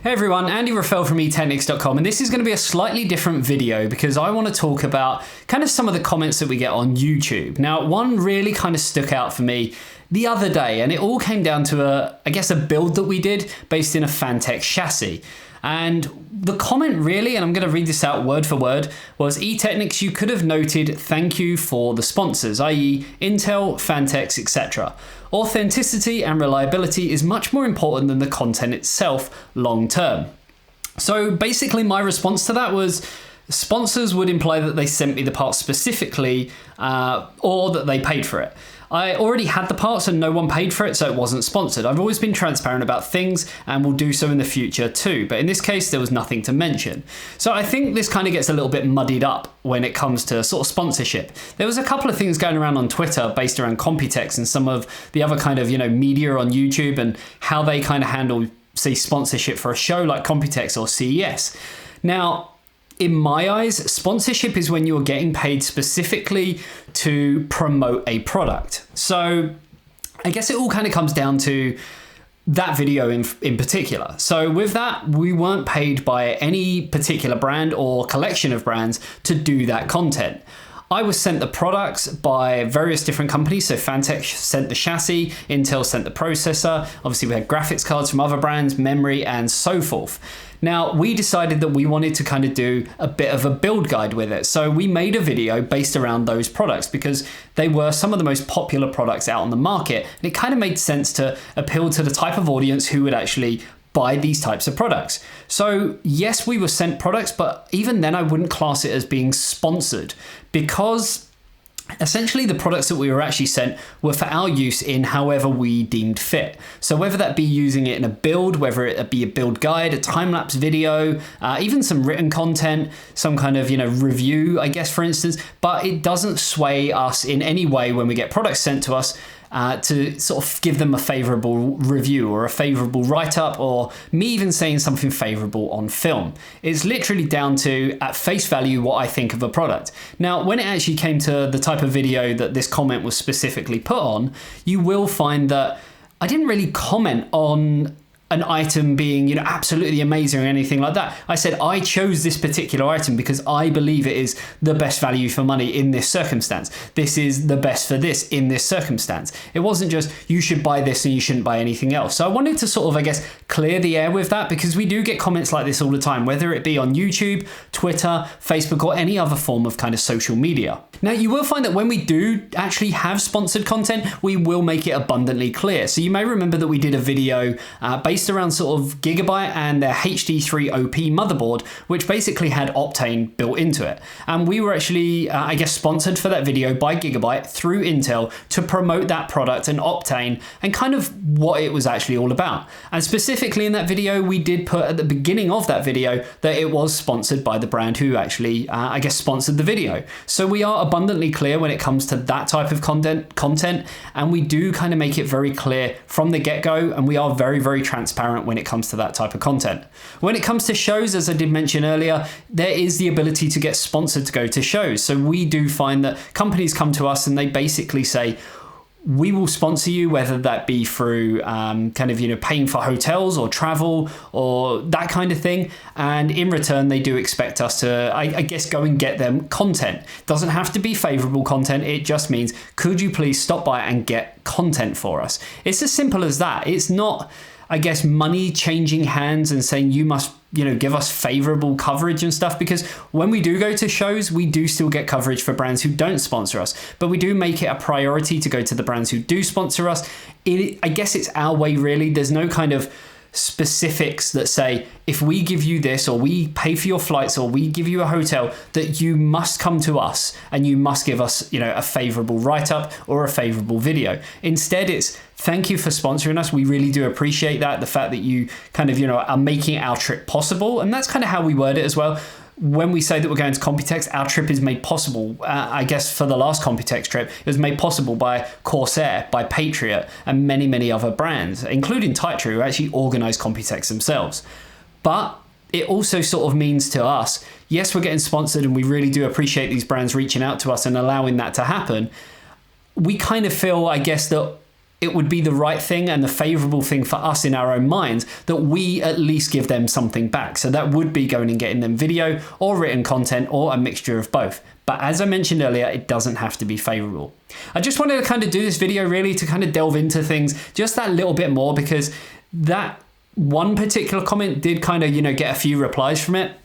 Hey everyone, Andy Raffel from eTeknix.com, and this is going to be a slightly different video because I want to talk about kind of some of the comments that we get on YouTube. Now, one really kind of stuck out for me the other day, and it all came down to a build that we did based in a Phanteks chassis. And the comment really, and I'm going to read this out word for word, was eTeknix, you could have noted thank you for the sponsors, i.e. Intel, Phanteks, etc. Authenticity and reliability is much more important than the content itself long term. So basically my response to that was sponsors would imply that they sent me the part specifically or that they paid for it. I already had the parts and no one paid for it, so it wasn't sponsored. I've always been transparent about things and will do so in the future too, but in this case there was nothing to mention. So I think this kind of gets a little bit muddied up when it comes to sort of sponsorship. There was a couple of things going around on Twitter based around Computex and some of the other kind of, media on YouTube and how they kind of handle, say, sponsorship for a show like Computex or CES. Now, in my eyes, sponsorship is when you're getting paid specifically to promote a product. So I guess it all kind of comes down to that video in particular. So with that, we weren't paid by any particular brand or collection of brands to do that content. I was sent the products by various different companies. So Phanteks sent the chassis, Intel sent the processor. Obviously we had graphics cards from other brands, memory, and so forth. Now, we decided that we wanted to kind of do a bit of a build guide with it. So we made a video based around those products because they were some of the most popular products out on the market. And it kind of made sense to appeal to the type of audience who would actually buy these types of products. So yes, we were sent products, but even then I wouldn't class it as being sponsored because essentially the products that we were actually sent were for our use in however we deemed fit. So whether that be using it in a build, whether it be a build guide, a time-lapse video, even some written content, some kind of review, I guess, for instance, but it doesn't sway us in any way when we get products sent to us to sort of give them a favorable review or a favorable write-up or me even saying something favorable on film. It's literally down to, at face value, what I think of a product. Now, when it actually came to the type of video that this comment was specifically put on, you will find that I didn't really comment on an item being, absolutely amazing or anything like that. I said I chose this particular item because I believe it is the best value for money in this circumstance. This is the best for this in this circumstance. It wasn't just you should buy this and you shouldn't buy anything else. So I wanted to sort of, clear the air with that because we do get comments like this all the time, whether it be on YouTube, Twitter, Facebook, or any other form of kind of social media. Now, you will find that when we do actually have sponsored content, we will make it abundantly clear. So you may remember that we did a video based around sort of Gigabyte and their HD3OP motherboard, which basically had Optane built into it. And we were actually, sponsored for that video by Gigabyte through Intel to promote that product and Optane and kind of what it was actually all about. And specifically in that video, we did put at the beginning of that video that it was sponsored by the brand who actually, sponsored the video. So we are abundantly clear when it comes to that type of content, and we do kind of make it very clear from the get-go, and we are very, very transparent when it comes to that type of content. When it comes to shows, as I did mention earlier, there is the ability to get sponsored to go to shows. So we do find that companies come to us and they basically say, we will sponsor you, whether that be through paying for hotels or travel or that kind of thing. And in return, they do expect us to, go and get them content. Doesn't have to be favorable content. It just means, could you please stop by and get content for us? It's as simple as that. It's not, money changing hands and saying you must, give us favorable coverage and stuff, because when we do go to shows, we do still get coverage for brands who don't sponsor us, but we do make it a priority to go to the brands who do sponsor us. It's our way, really. There's no kind of specifics that say, if we give you this or we pay for your flights or we give you a hotel, that you must come to us and you must give us, a favorable write-up or a favorable video. Instead, it's thank you for sponsoring us. We really do appreciate that. The fact that you kind of, are making our trip possible. And that's kind of how we word it as well. When we say that we're going to Computex, our trip is made possible. For the last Computex trip, it was made possible by Corsair, by Patriot, and many, many other brands, including Titra, who actually organize Computex themselves. But it also sort of means to us, yes, we're getting sponsored and we really do appreciate these brands reaching out to us and allowing that to happen. We kind of feel, that it would be the right thing and the favorable thing for us in our own minds that we at least give them something back. So that would be going and getting them video or written content or a mixture of both. But as I mentioned earlier, it doesn't have to be favorable. I just wanted to kind of do this video really to kind of delve into things just that little bit more, because that one particular comment did kind of, get a few replies from it.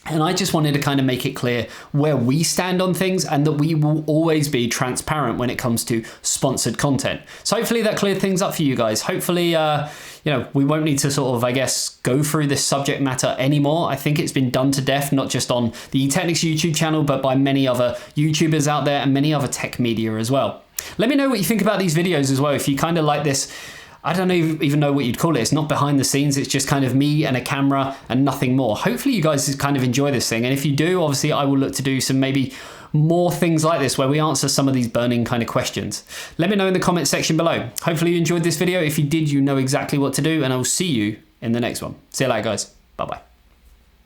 And I just wanted to kind of make it clear where we stand on things, and that we will always be transparent when it comes to sponsored content. So hopefully that cleared things up for you guys. Hopefully, we won't need to sort of, I guess, go through this subject matter anymore. I think it's been done to death, not just on the eTeknix YouTube channel, but by many other YouTubers out there and many other tech media as well. Let me know what you think about these videos as well. If you kind of like this, I don't even know what you'd call it. It's not behind the scenes. It's just kind of me and a camera and nothing more. Hopefully you guys kind of enjoy this thing. And if you do, obviously I will look to do some maybe more things like this where we answer some of these burning kind of questions. Let me know in the comment section below. Hopefully you enjoyed this video. If you did, you know exactly what to do, and I will see you in the next one. See you later, guys. Bye-bye.